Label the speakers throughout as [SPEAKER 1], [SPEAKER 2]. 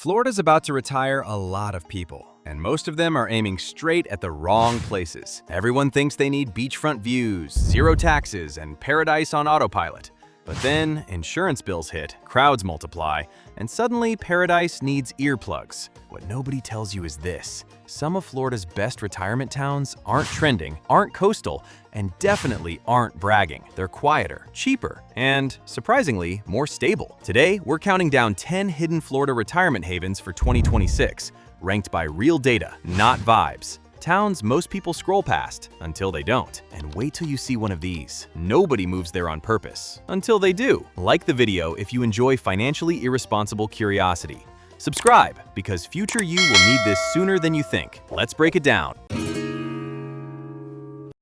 [SPEAKER 1] Florida's about to retire a lot of people, and most of them are aiming straight at the wrong places. Everyone thinks they need beachfront views, zero taxes, and paradise on autopilot. But then insurance bills hit, crowds multiply, and suddenly paradise needs earplugs. What nobody tells you is this: some of Florida's best retirement towns aren't trending, aren't coastal, and definitely aren't bragging. They're quieter, cheaper, and surprisingly, more stable. Today, we're counting down 10 hidden Florida retirement havens for 2026, ranked by real data, not vibes. Towns most people scroll past until they don't. And wait till you see one of these. Nobody moves there on purpose until they do. Like the video if you enjoy financially irresponsible curiosity. Subscribe, because future you will need this sooner than you think. Let's break it down.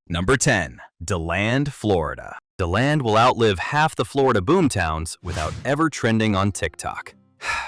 [SPEAKER 1] Number 10. DeLand, Florida. DeLand will outlive half the Florida boomtowns without ever trending on TikTok.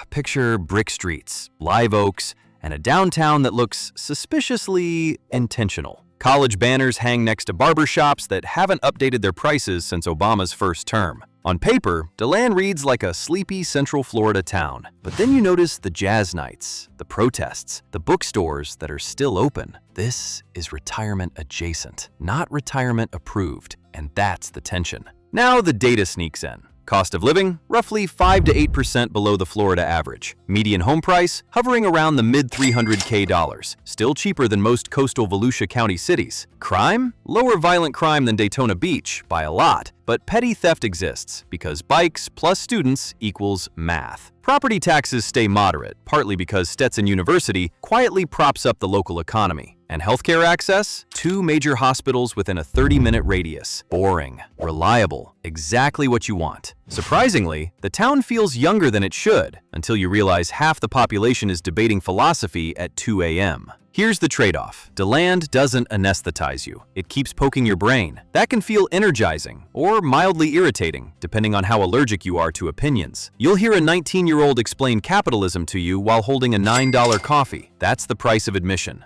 [SPEAKER 1] Picture brick streets, live oaks, and a downtown that looks suspiciously intentional. College banners hang next to barbershops that haven't updated their prices since Obama's first term. On paper, DeLand reads like a sleepy Central Florida town. But then you notice the jazz nights, the protests, the bookstores that are still open. This is retirement adjacent, not retirement approved, and that's the tension. Now the data sneaks in. Cost of living, roughly 5 to 8% below the Florida average. Median home price, hovering around the mid-$300K, still cheaper than most coastal Volusia County cities. Crime? Lower violent crime than Daytona Beach, by a lot. But petty theft exists, because bikes plus students equals math. Property taxes stay moderate, partly because Stetson University quietly props up the local economy. And healthcare access? 2 major hospitals within a 30-minute radius. Boring, reliable, exactly what you want. Surprisingly, the town feels younger than it should, until you realize half the population is debating philosophy at 2 a.m. Here's the trade-off. DeLand doesn't anesthetize you. It keeps poking your brain. That can feel energizing or mildly irritating, depending on how allergic you are to opinions. You'll hear a 19-year-old explain capitalism to you while holding a $9 coffee. That's the price of admission.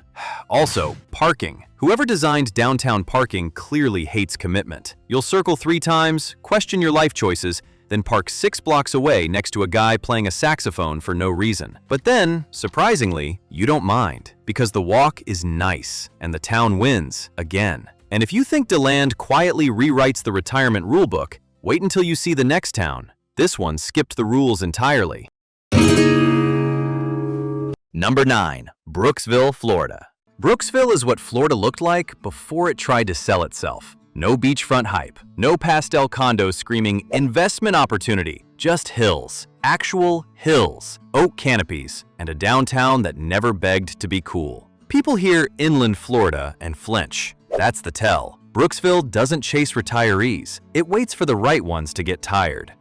[SPEAKER 1] Also, parking. Whoever designed downtown parking clearly hates commitment. You'll circle 3 times, question your life choices, then park 6 blocks away next to a guy playing a saxophone for no reason. But then, surprisingly, you don't mind, because the walk is nice, and the town wins, again. And if you think DeLand quietly rewrites the retirement rulebook, wait until you see the next town. This one skipped the rules entirely. Number 9. Brooksville, Florida. Brooksville is what Florida looked like before it tried to sell itself. No beachfront hype, no pastel condos screaming investment opportunity, just hills, actual hills, oak canopies, and a downtown that never begged to be cool. People hear inland Florida and flinch. That's the tell. Brooksville doesn't chase retirees. It waits for the right ones to get tired.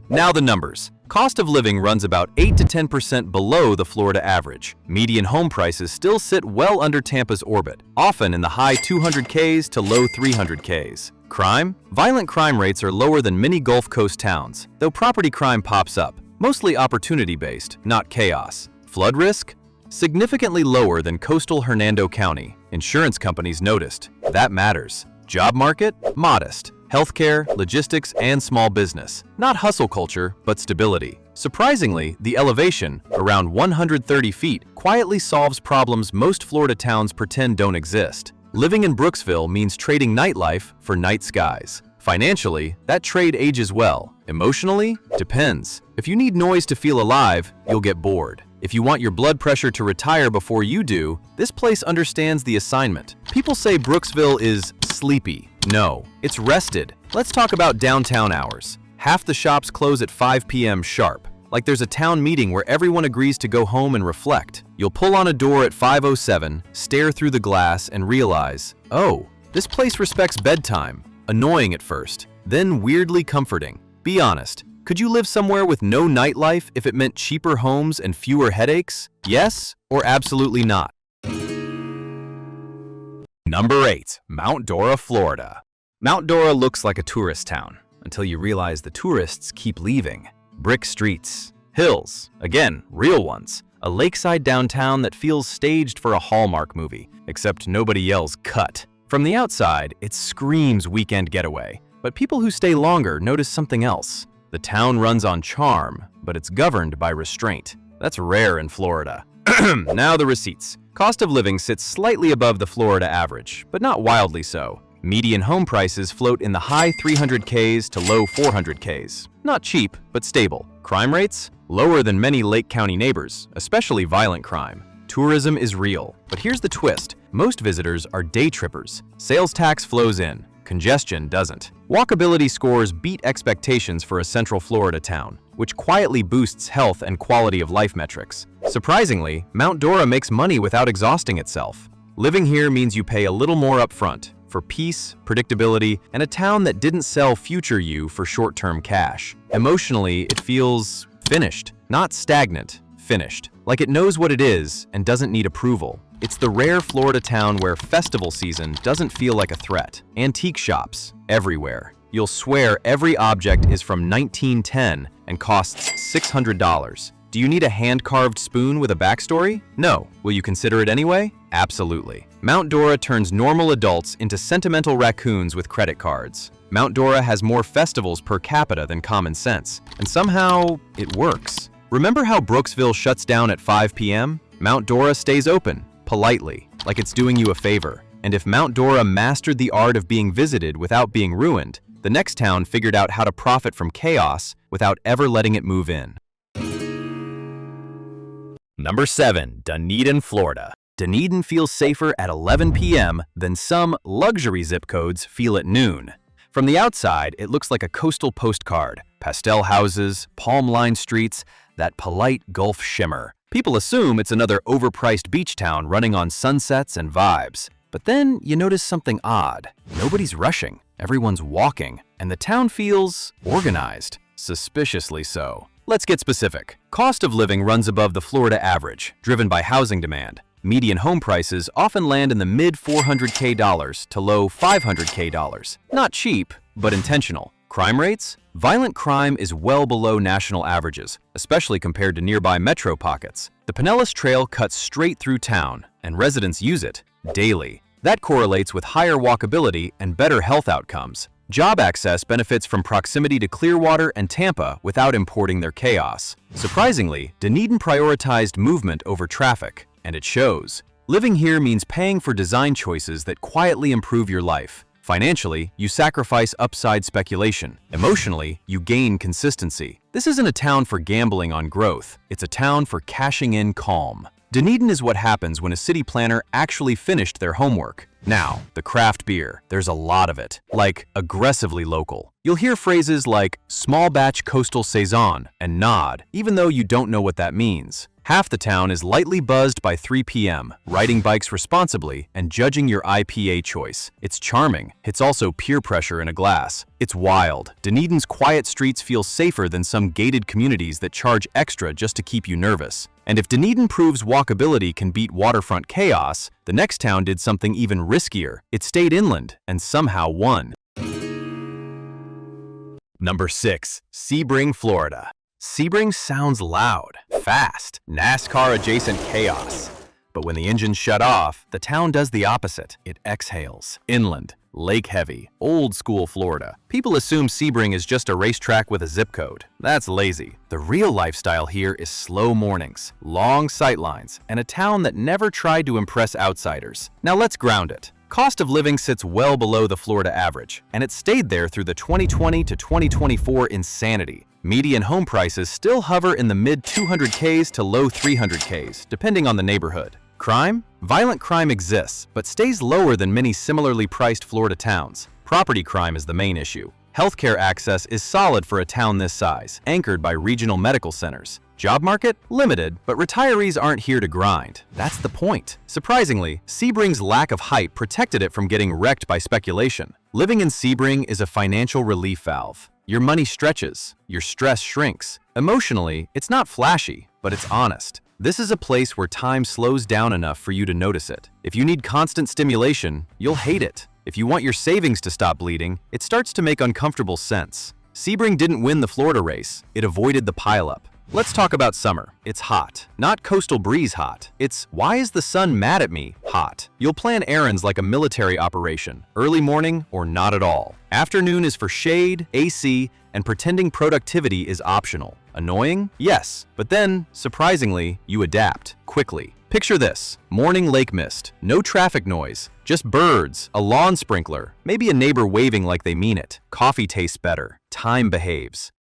[SPEAKER 1] Now the numbers. Cost of living runs about 8 to 10% below the Florida average. Median home prices still sit well under Tampa's orbit, often in the high 200Ks to low 300Ks. Crime? Violent crime rates are lower than many Gulf Coast towns, though property crime pops up, mostly opportunity-based, not chaos. Flood risk? Significantly lower than coastal Hernando County. Insurance companies noticed. That matters. Job market? Modest. Healthcare, logistics, and small business. Not hustle culture, but stability. Surprisingly, the elevation, around 130 feet, quietly solves problems most Florida towns pretend don't exist. Living in Brooksville means trading nightlife for night skies. Financially, that trade ages well. Emotionally? Depends. If you need noise to feel alive, you'll get bored. If you want your blood pressure to retire before you do, this place understands the assignment. People say Brooksville is sleepy. No, it's rested. Let's talk about downtown hours. Half the shops close at 5 p.m. sharp, like there's a town meeting where everyone agrees to go home and reflect. You'll pull on a door at 5:07, stare through the glass, and realize, oh, this place respects bedtime. Annoying at first, then weirdly comforting. Be honest. Could you live somewhere with no nightlife if it meant cheaper homes and fewer headaches? Yes or absolutely not? Number 8. Mount Dora, Florida. Mount Dora looks like a tourist town, until you realize the tourists keep leaving. Brick streets, hills, again, real ones. A lakeside downtown that feels staged for a Hallmark movie, except nobody yells "cut." From the outside, it screams weekend getaway, but people who stay longer notice something else. The town runs on charm, but it's governed by restraint. That's rare in Florida. Now the receipts. Cost of living sits slightly above the Florida average, but not wildly so. Median home prices float in the high 300Ks to low 400Ks. Not cheap, but stable. Crime rates? Lower than many Lake County neighbors, especially violent crime. Tourism is real, but here's the twist. Most visitors are day trippers. Sales tax flows in. Congestion doesn't. Walkability scores beat expectations for a Central Florida town, which quietly boosts health and quality of life metrics. Surprisingly, Mount Dora makes money without exhausting itself. Living here means you pay a little more upfront for peace, predictability, and a town that didn't sell future you for short-term cash. Emotionally, it feels finished, not stagnant, finished. Like it knows what it is and doesn't need approval. It's the rare Florida town where festival season doesn't feel like a threat. Antique shops everywhere. You'll swear every object is from 1910 and costs $600. Do you need a hand-carved spoon with a backstory? No. Will you consider it anyway? Absolutely. Mount Dora turns normal adults into sentimental raccoons with credit cards. Mount Dora has more festivals per capita than common sense, and somehow it works. Remember how Brooksville shuts down at 5 p.m.? Mount Dora stays open, politely, like it's doing you a favor. And if Mount Dora mastered the art of being visited without being ruined, the next town figured out how to profit from chaos without ever letting it move in. Number 7. Dunedin, Florida. Dunedin feels safer at 11 p.m. than some luxury zip codes feel at noon. From the outside, it looks like a coastal postcard. Pastel houses, palm-lined streets, that polite Gulf shimmer. People assume it's another overpriced beach town running on sunsets and vibes. But then you notice something odd. Nobody's rushing, everyone's walking, and the town feels organized, suspiciously so. Let's get specific. Cost of living runs above the Florida average, driven by housing demand. Median home prices often land in the mid $400K to low $500K. Not cheap, but intentional. Crime rates? Violent crime is well below national averages, especially compared to nearby metro pockets. The Pinellas Trail cuts straight through town, and residents use it daily. That correlates with higher walkability and better health outcomes. Job access benefits from proximity to Clearwater and Tampa without importing their chaos. Surprisingly, Dunedin prioritized movement over traffic, and it shows. Living here means paying for design choices that quietly improve your life. Financially, you sacrifice upside speculation. Emotionally, you gain consistency. This isn't a town for gambling on growth. It's a town for cashing in calm. Dunedin is what happens when a city planner actually finished their homework. Now, the craft beer. There's a lot of it, like aggressively local. You'll hear phrases like small batch coastal saison and nod, even though you don't know what that means. Half the town is lightly buzzed by 3 p.m., riding bikes responsibly and judging your IPA choice. It's charming. It's also peer pressure in a glass. It's wild. Dunedin's quiet streets feel safer than some gated communities that charge extra just to keep you nervous. And if Dunedin proves walkability can beat waterfront chaos, the next town did something even riskier. It stayed inland and somehow won. Number 6. Sebring, Florida. Sebring sounds loud, fast, NASCAR-adjacent chaos. But when the engines shut off, the town does the opposite. It exhales. Inland, lake-heavy, old-school Florida. People assume Sebring is just a racetrack with a zip code. That's lazy. The real lifestyle here is slow mornings, long sightlines, and a town that never tried to impress outsiders. Now let's ground it. Cost of living sits well below the Florida average, and it stayed there through the 2020 to 2024 insanity. Median home prices still hover in the mid 200Ks to low 300Ks, depending on the neighborhood. Crime? Violent crime exists, but stays lower than many similarly priced Florida towns. Property crime is the main issue. Healthcare access is solid for a town this size, anchored by regional medical centers. Job market? Limited, but retirees aren't here to grind. That's the point. Surprisingly, Sebring's lack of hype protected it from getting wrecked by speculation. Living in Sebring is a financial relief valve. Your money stretches, your stress shrinks. Emotionally, it's not flashy, but it's honest. This is a place where time slows down enough for you to notice it. If you need constant stimulation, you'll hate it. If you want your savings to stop bleeding, it starts to make uncomfortable sense. Sebring didn't win the Florida race, it avoided the pileup. Let's talk about summer. It's hot. Not coastal breeze hot. It's why is the sun mad at me hot. You'll plan errands like a military operation, early morning or not at all. Afternoon is for shade, AC, and pretending productivity is optional. Annoying? Yes. But then, surprisingly, you adapt quickly. Picture this: morning lake mist, no traffic noise, just birds, a lawn sprinkler, maybe a neighbor waving like they mean it. Coffee tastes better. Time behaves.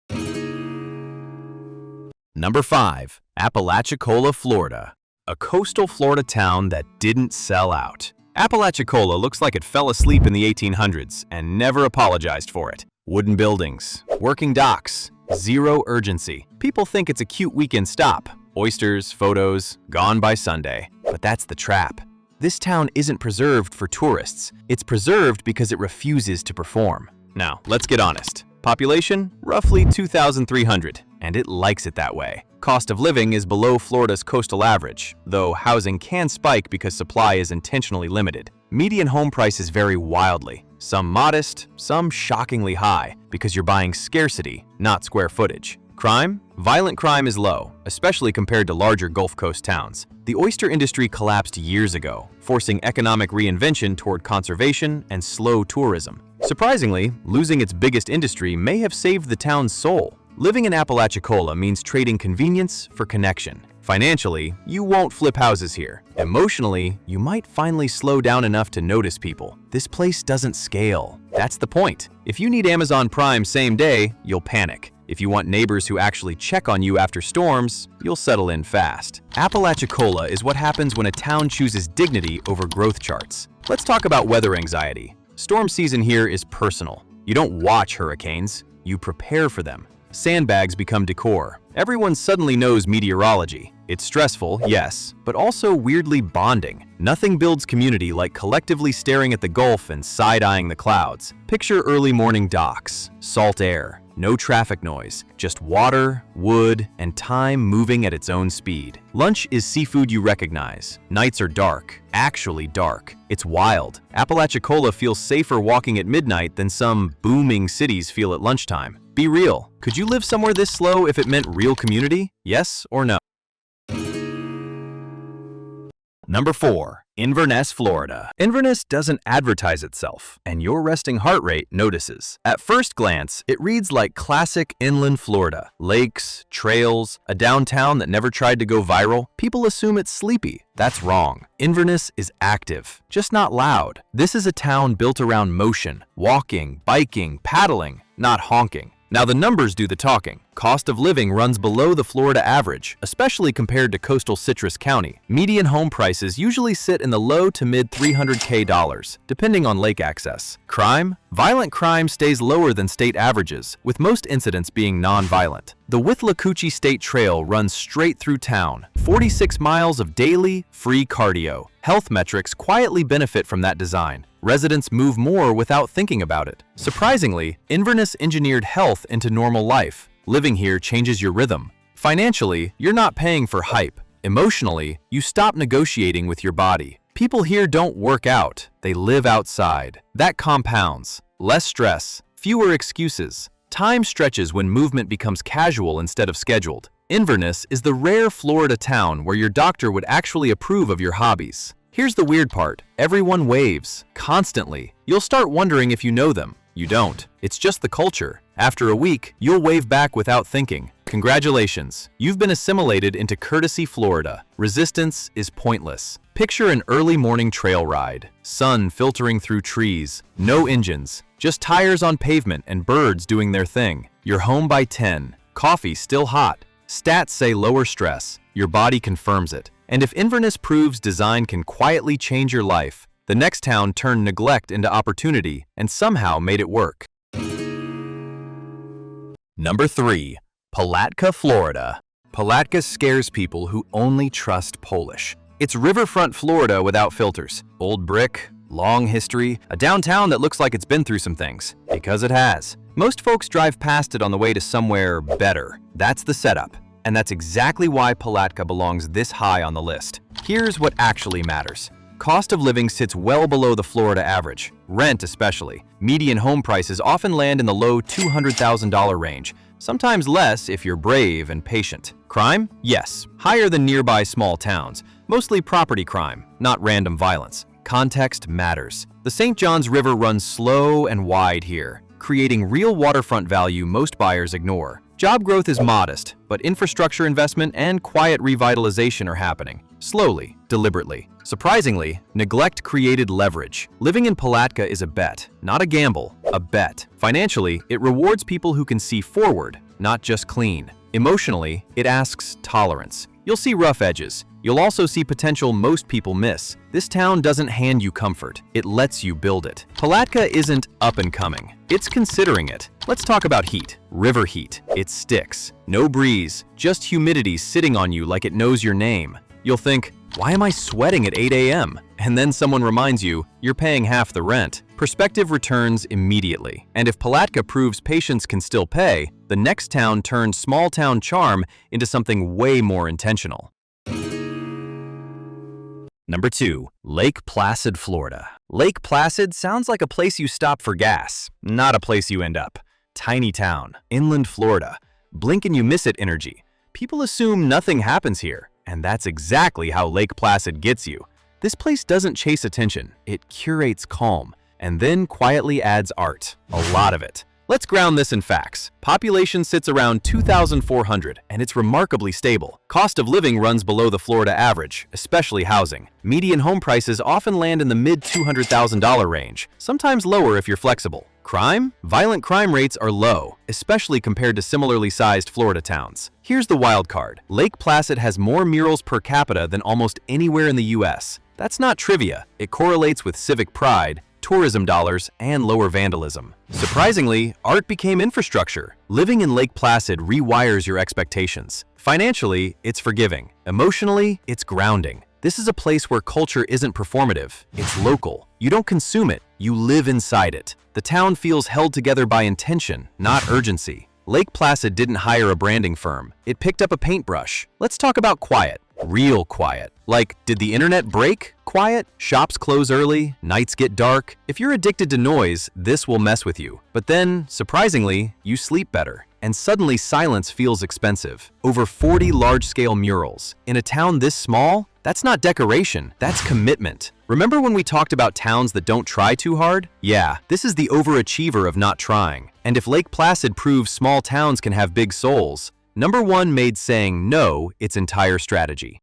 [SPEAKER 1] Number 5. Apalachicola, Florida. A coastal Florida town that didn't sell out. Apalachicola looks like it fell asleep in the 1800s and never apologized for it. Wooden buildings, working docks, zero urgency. People think it's a cute weekend stop. Oysters, photos, gone by Sunday. But that's the trap. This town isn't preserved for tourists. It's preserved because it refuses to perform. Now, let's get honest. Population? Roughly 2,300, and it likes it that way. Cost of living is below Florida's coastal average, though housing can spike because supply is intentionally limited. Median home prices vary wildly, some modest, some shockingly high, because you're buying scarcity, not square footage. Crime? Violent crime is low, especially compared to larger Gulf Coast towns. The oyster industry collapsed years ago, forcing economic reinvention toward conservation and slow tourism. Surprisingly, losing its biggest industry may have saved the town's soul. Living in Apalachicola means trading convenience for connection. Financially, you won't flip houses here. Emotionally, you might finally slow down enough to notice people. This place doesn't scale. That's the point. If you need Amazon Prime same day, you'll panic. If you want neighbors who actually check on you after storms, you'll settle in fast. Apalachicola is what happens when a town chooses dignity over growth charts. Let's talk about weather anxiety. Storm season here is personal. You don't watch hurricanes, you prepare for them. Sandbags become decor. Everyone suddenly knows meteorology. It's stressful, yes, but also weirdly bonding. Nothing builds community like collectively staring at the Gulf and side-eyeing the clouds. Picture early morning docks, salt air, no traffic noise, just water, wood, and time moving at its own speed. Lunch is seafood you recognize. Nights are dark, actually dark. It's wild. Apalachicola feels safer walking at midnight than some booming cities feel at lunchtime. Be real. Could you live somewhere this slow if it meant real community? Yes or no? Number 4. Inverness, Florida. Inverness doesn't advertise itself, and your resting heart rate notices. At first glance, it reads like classic inland Florida. Lakes, trails, a downtown that never tried to go viral. People assume it's sleepy. That's wrong. Inverness is active, just not loud. This is a town built around motion, walking, biking, paddling, not honking. Now the numbers do the talking. Cost of living runs below the Florida average, especially compared to coastal Citrus County. Median home prices usually sit in the low to mid $300K, depending on lake access. Crime? Violent crime stays lower than state averages, with most incidents being non-violent. The Withlacoochee State Trail runs straight through town. 46 miles of daily, free cardio. Health metrics quietly benefit from that design. Residents move more without thinking about it. Surprisingly, Inverness engineered health into normal life. Living here changes your rhythm. Financially, you're not paying for hype. Emotionally, you stop negotiating with your body. People here don't work out, they live outside. That compounds. Less stress, fewer excuses. Time stretches when movement becomes casual instead of scheduled. Inverness is the rare Florida town where your doctor would actually approve of your hobbies. Here's the weird part. Everyone waves, constantly. You'll start wondering if you know them. You don't. It's just the culture. After a week, you'll wave back without thinking. Congratulations, you've been assimilated into Courtesy, Florida. Resistance is pointless. Picture an early morning trail ride. Sun filtering through trees. No engines. Just tires on pavement and birds doing their thing. You're home by 10. Coffee still hot. Stats say lower stress. Your body confirms it. And if Inverness proves design can quietly change your life, the next town turned neglect into opportunity and somehow made it work. Number 3. Palatka, Florida. Palatka scares people who only trust Polish. It's riverfront Florida without filters. Old brick, long history, a downtown that looks like it's been through some things. Because it has. Most folks drive past it on the way to somewhere better. That's the setup. And that's exactly why Palatka belongs this high on the list. Here's what actually matters. Cost of living sits well below the Florida average, rent especially. Median home prices often land in the low $200,000 range, sometimes less if you're brave and patient. Crime? Yes, higher than nearby small towns, mostly property crime, not random violence. Context matters. The St. Johns River runs slow and wide here, creating real waterfront value most buyers ignore. Job growth is modest, but infrastructure investment and quiet revitalization are happening. Slowly, deliberately. Surprisingly, neglect created leverage. Living in Palatka is a bet, not a gamble, a bet. Financially, it rewards people who can see forward, not just clean. Emotionally, it asks tolerance. You'll see rough edges. You'll also see potential most people miss. This town doesn't hand you comfort, it lets you build it. Palatka isn't up and coming, it's considering it. Let's talk about heat. River heat. It sticks. No breeze, just humidity sitting on you like it knows your name. You'll think, why am I sweating at 8 a.m.? And then someone reminds you, you're paying half the rent. Perspective returns immediately. And if Palatka proves patience can still pay, the next town turns small town charm into something way more intentional. Number 2. Lake Placid, Florida. Lake Placid sounds like a place you stop for gas, not a place you end up. Tiny town, inland Florida. Blink and you miss it energy. People assume nothing happens here, and that's exactly how Lake Placid gets you. This place doesn't chase attention, it curates calm, and then quietly adds art. A lot of it. Let's ground this in facts. Population sits around 2,400, and it's remarkably stable. Cost of living runs below the Florida average, especially housing. Median home prices often land in the mid-$200,000 range, sometimes lower if you're flexible. Crime? Violent crime rates are low, especially compared to similarly sized Florida towns. Here's the wild card. Lake Placid has more murals per capita than almost anywhere in the US. That's not trivia. It correlates with civic pride, tourism dollars, and lower vandalism. Surprisingly, art became infrastructure. Living in Lake Placid rewires your expectations. Financially, it's forgiving. Emotionally, it's grounding. This is a place where culture isn't performative, it's local. You don't consume it, you live inside it. The town feels held together by intention, not urgency. Lake Placid didn't hire a branding firm. It picked up a paintbrush. Let's talk about quiet. Real quiet. Like, did the internet break? Quiet? Shops close early? Nights get dark? If you're addicted to noise, this will mess with you. But then, surprisingly, you sleep better. And suddenly silence feels expensive. Over 40 large-scale murals. In a town this small? That's not decoration, that's commitment. Remember when we talked about towns that don't try too hard? Yeah, this is the overachiever of not trying. And if Lake Placid proves small towns can have big souls, Number 1 made saying no its entire strategy.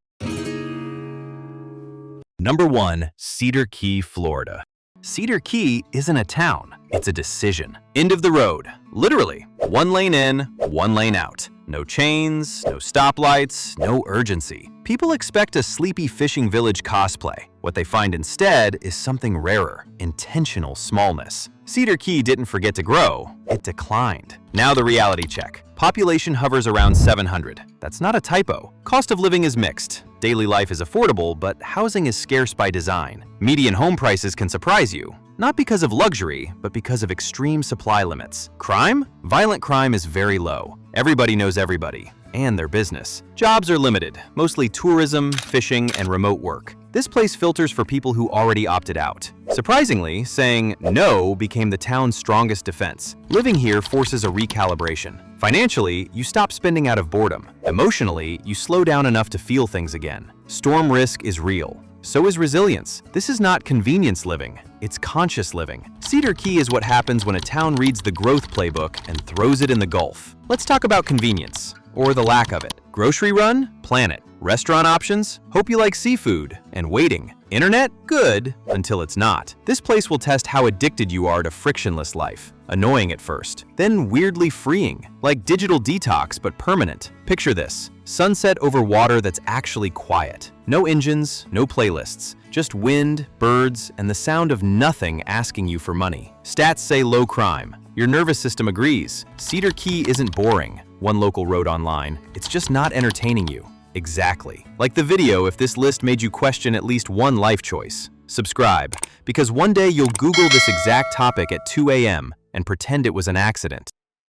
[SPEAKER 1] Number 1. Cedar Key, Florida. Cedar Key isn't a town, it's a decision. End of the road. Literally, 1 lane in, 1 lane out. No chains, no stoplights, no urgency. People expect a sleepy fishing village cosplay. What they find instead is something rarer, intentional smallness. Cedar Key didn't forget to grow, it declined. Now the reality check. Population hovers around 700. That's not a typo. Cost of living is mixed. Daily life is affordable, but housing is scarce by design. Median home prices can surprise you. Not because of luxury, but because of extreme supply limits. Crime? Violent crime is very low. Everybody knows everybody, and their business. Jobs are limited, mostly tourism, fishing, and remote work. This place filters for people who already opted out. Surprisingly, saying no became the town's strongest defense. Living here forces a recalibration. Financially, you stop spending out of boredom. Emotionally, you slow down enough to feel things again. Storm risk is real. So is resilience. This is not convenience living, it's conscious living. Cedar Key is what happens when a town reads the growth playbook and throws it in the Gulf. Let's talk about convenience, or the lack of it. Grocery run? Plan it. Restaurant options? Hope you like seafood. And waiting. Internet? Good, until it's not. This place will test how addicted you are to frictionless life. Annoying at first, then weirdly freeing, like digital detox but permanent. Picture this. Sunset over water that's actually quiet. No engines, no playlists, just wind, birds, and the sound of nothing asking you for money. Stats say low crime. Your nervous system agrees. Cedar Key isn't boring, one local wrote online. It's just not entertaining you. Exactly. Like the video if this list made you question at least one life choice. Subscribe, because one day you'll Google this exact topic at 2 a.m. and pretend it was an accident.